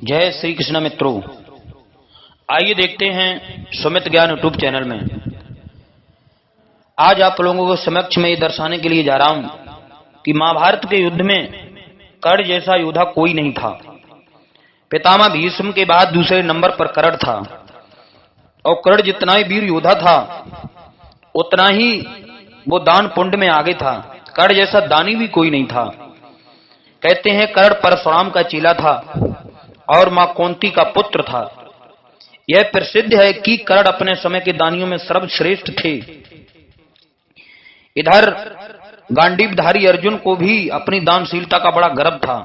जय श्री कृष्ण मित्रों, आइए देखते हैं सुमित ज्ञान यूट्यूब चैनल में। आज आप लोगों को समक्ष में ये दर्शाने के लिए जा रहा हूं कि महाभारत के युद्ध में कर्ण जैसा योद्धा कोई नहीं था। पितामह भीष्म के बाद दूसरे नंबर पर कर्ण था और कर्ण जितना ही वीर योद्धा था उतना ही वो दान पुण्य में आगे था। कर्ण जैसा दानी भी कोई नहीं था। कहते हैं कर्ण परशुराम का चेला था और मां कुंती का पुत्र था। यह प्रसिद्ध है कि कर्ण अपने समय के दानियों में सर्वश्रेष्ठ थे। इधर गांडीवधारी अर्जुन को भी अपनी दानशीलता का बड़ा गर्व था।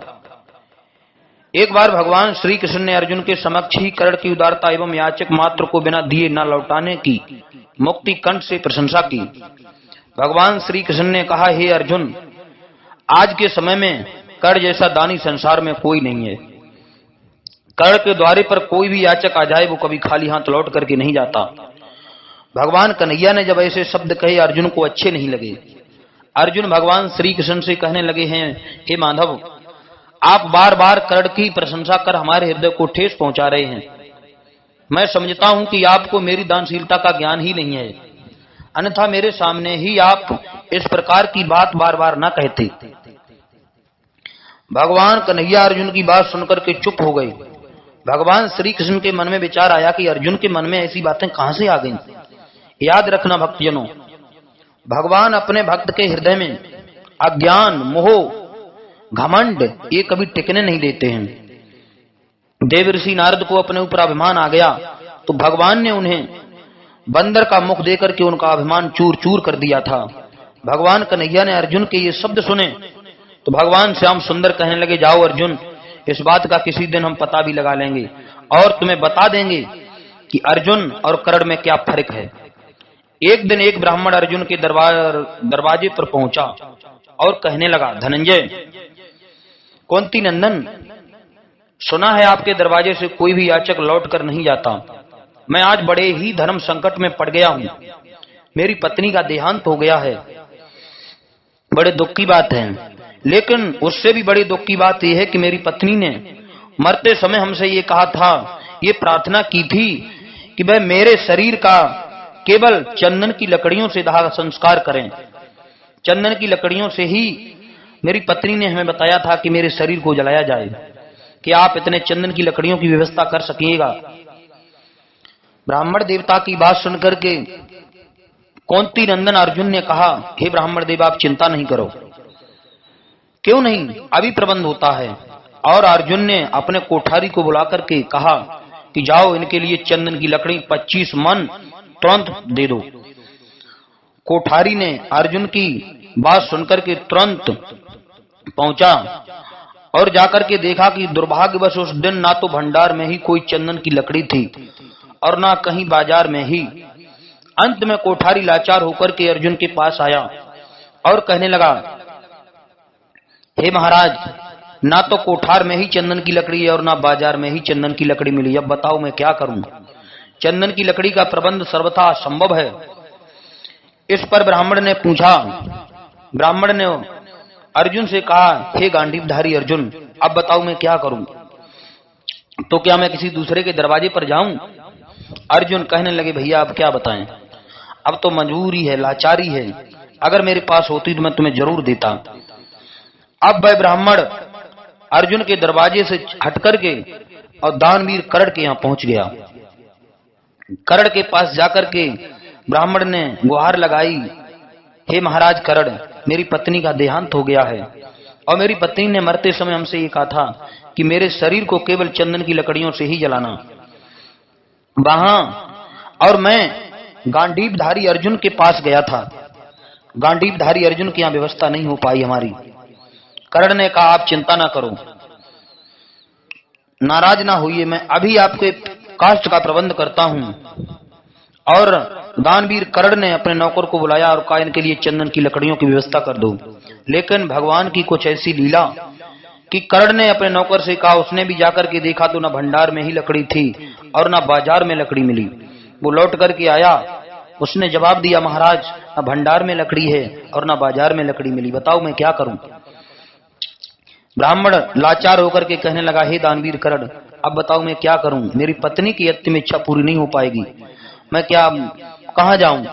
एक बार भगवान श्री कृष्ण ने अर्जुन के समक्ष ही कर्ण की उदारता एवं याचक मात्र को बिना दिए न लौटाने की मुक्ति कंठ से प्रशंसा की। भगवान श्री कृष्ण ने कहा, हे अर्जुन, आज के समय में कर्ण जैसा दानी संसार में कोई नहीं है। कर्ण के द्वारे पर कोई भी याचक आ जाए वो कभी खाली हाथ लौट करके नहीं जाता। भगवान कन्हैया ने जब ऐसे शब्द कहे अर्जुन को अच्छे नहीं लगे। अर्जुन भगवान श्री कृष्ण से कहने लगे हैं, हे माधव, आप बार बार कर्ण की प्रशंसा कर हमारे हृदय को ठेस पहुंचा रहे हैं। मैं समझता हूं कि आपको मेरी दानशीलता का ज्ञान ही नहीं है, अन्यथा मेरे सामने ही आप इस प्रकार की बात बार बार न कहते। भगवान कन्हैया अर्जुन की बात सुनकर के चुप हो गए। भगवान श्री कृष्ण के मन में विचार आया कि अर्जुन के मन में ऐसी बातें कहां से आ गईं। याद रखना भक्तजनों, भगवान अपने भक्त के हृदय में अज्ञान, मोह, घमंड ये कभी टिकने नहीं देते हैं। देवर्षि नारद को अपने ऊपर अभिमान आ गया तो भगवान ने उन्हें बंदर का मुख देकर के उनका अभिमान चूर चूर कर दिया था। भगवान कन्हैया ने अर्जुन के ये शब्द सुने तो भगवान श्याम सुंदर कहने लगे, जाओ अर्जुन, इस बात का किसी दिन हम पता भी लगा लेंगे और तुम्हें बता देंगे कि अर्जुन और कर्ण में क्या फर्क है। एक दिन एक ब्राह्मण अर्जुन के दरवाजे पर पहुंचा और कहने लगा, धनंजय, कुंती नंदन, सुना है आपके दरवाजे से कोई भी याचक लौट कर नहीं जाता। मैं आज बड़े ही धर्म संकट में पड़ गया हूं। मेरी पत्नी का देहांत हो गया है। बड़े दुख की बात है, लेकिन उससे भी बड़ी दुख की बात यह है कि मेरी पत्नी ने मरते समय हमसे ये कहा था, ये प्रार्थना की थी कि वह मेरे शरीर का केवल चंदन की लकड़ियों से दाह संस्कार करें। चंदन की लकड़ियों से ही मेरी पत्नी ने हमें बताया था कि मेरे शरीर को जलाया जाए। कि आप इतने चंदन की लकड़ियों की व्यवस्था कर सकिएगा। ब्राह्मण देवता की बात सुनकर के कुंती नंदन अर्जुन ने कहा, हे ब्राह्मण देव, आप चिंता नहीं करो। क्यों नहीं, अभी प्रबंध होता है। और अर्जुन ने अपने कोठारी को बुला करके कहा कि जाओ, इनके लिए चंदन की लकड़ी 25 मन तुरंत दे दो। कोठारी ने अर्जुन की बात सुनकर के तुरंत पहुंचा और जाकर के देखा कि दुर्भाग्यवश उस दिन ना तो भंडार में ही कोई चंदन की लकड़ी थी और ना कहीं बाजार में ही। अंत में कोठारी लाचार होकर के अर्जुन के पास आया और कहने लगा, हे महाराज, ना तो कोठार में ही चंदन की लकड़ी है और ना बाजार में ही चंदन की लकड़ी मिली। अब बताओ मैं क्या करूं। चंदन की लकड़ी का प्रबंध सर्वथा असंभव है। इस पर ब्राह्मण ने पूछा, ब्राह्मण ने अर्जुन से कहा, हे गांडीवधारी अर्जुन, अब बताओ मैं क्या करूं। तो क्या मैं किसी दूसरे के दरवाजे पर जाऊं। अर्जुन कहने लगे, भैया अब क्या बताएं, अब तो मजबूरी है, लाचारी है। अगर मेरे पास होती तो मैं तुम्हें जरूर देता। अब वह ब्राह्मण अर्जुन के दरवाजे से हटकर के और दानवीर कर्ण के यहां पहुंच गया। कर्ण के पास जाकर के ब्राह्मण ने गुहार लगाई, हे महाराज कर्ण, मेरी पत्नी का देहांत हो गया है और मेरी पत्नी ने मरते समय हमसे ये कहा था कि मेरे शरीर को केवल चंदन की लकड़ियों से ही जलाना। वहां और मैं गांडीवधारी अर्जुन के पास गया था। गांडीवधारी अर्जुन की यहां व्यवस्था नहीं हो पाई हमारी। कर्ण ने कहा, आप चिंता ना करो, नाराज ना होइए, मैं अभी आपके काष्ठ का प्रबंध करता हूं। और दानवीर कर्ण ने अपने नौकर को बुलाया और कहा, इनके लिए चंदन की लकड़ियों की व्यवस्था कर दो। लेकिन भगवान की कुछ ऐसी लीला कि कर्ण ने अपने नौकर से कहा, उसने भी जाकर के देखा तो ना भंडार में ही लकड़ी थी और ना बाजार में लकड़ी मिली। वो लौट करके आया, उसने जवाब दिया, महाराज, ना भंडार में लकड़ी है और ना बाजार में लकड़ी मिली। बताओ मैं क्या करूं। ब्राह्मण लाचार होकर के कहने लगा, हे दानवीर कर्ण, अब बताओ मैं क्या करूं, मेरी पत्नी की अंतिम इच्छा पूरी नहीं हो पाएगी, मैं क्या कहां जाऊं।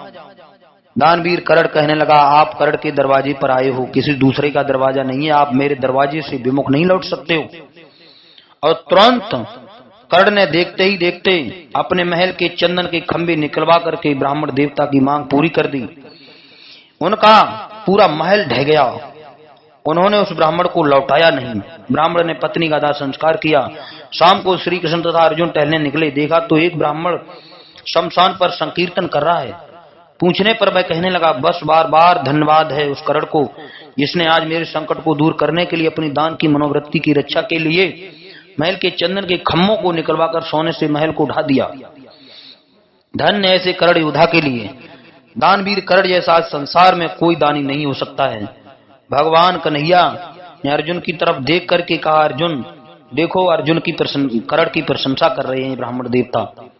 दानवीर करड़ कहने लगा, आप करड़ के दरवाजे पर आए हो, किसी दूसरे का दरवाजा नहीं है, आप मेरे दरवाजे से विमुख नहीं लौट सकते हो। और तुरंत करड़ ने देखते ही देखते अपने महल के चंदन के खंभे निकलवा करके ब्राह्मण देवता की मांग पूरी कर दी। उनका पूरा महल ढह गया। उन्होंने उस ब्राह्मण को लौटाया नहीं। ब्राह्मण ने पत्नी का दाह संस्कार किया। शाम को श्री कृष्ण तथा अर्जुन टहलने निकले, देखा तो एक ब्राह्मण शमशान पर संकीर्तन कर रहा है। पूछने पर वह कहने लगा, बस बार बार धन्यवाद है उस करड़ को जिसने आज मेरे संकट को दूर करने के लिए अपनी दान की मनोवृत्ति की रक्षा के लिए महल के चंदन के खम्भों को निकलवाकर सोने से महल को ढा दिया। धन्य ऐसे करड़ योद्धा के लिए। दानवीर करड़ जैसा संसार में कोई दानी नहीं हो सकता है। भगवान कन्हैया ने अर्जुन की तरफ देख करके कहा, अर्जुन देखो, अर्जुन की करड़ की प्रशंसा कर रहे हैं ब्राह्मण देवता।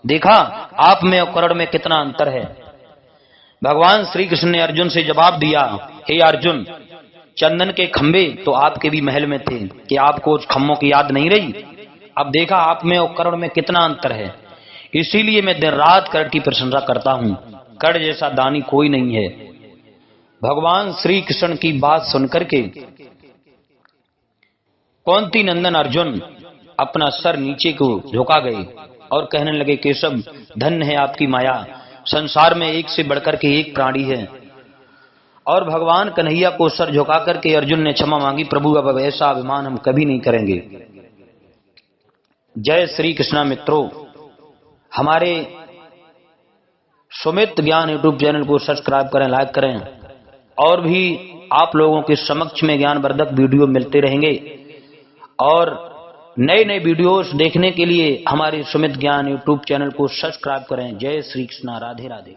देखा आप में और करड़ में कितना अंतर है। भगवान श्री कृष्ण ने अर्जुन से जवाब दिया, हे अर्जुन, चंदन के खंभे तो आपके भी महल में थे, कि आपको उस खम्भों की याद नहीं रही। अब देखा आप में और करड़ में कितना अंतर है, इसीलिए मैं दिन रात करड़ की प्रशंसा करता हूं। करड़ जैसा दानी कोई नहीं है। भगवान श्री कृष्ण की बात सुनकर के कौंती नंदन अर्जुन अपना सर नीचे को झुका गए और कहने लगे, केशव धन्य है आपकी माया, संसार में एक से बढ़कर के एक प्राणी है। और भगवान कन्हैया को सर झुका करके अर्जुन ने क्षमा मांगी, प्रभु अब ऐसा अभिमान हम कभी नहीं करेंगे। जय श्री कृष्णा। मित्रों, हमारे सुमित ज्ञान यूट्यूब चैनल को सब्सक्राइब करें, लाइक करें, और भी आप लोगों के समक्ष में ज्ञानवर्धक वीडियो मिलते रहेंगे। और नए नए वीडियोस देखने के लिए हमारे सुमित ज्ञान यूट्यूब चैनल को सब्सक्राइब करें। जय श्री कृष्णा। राधे राधे।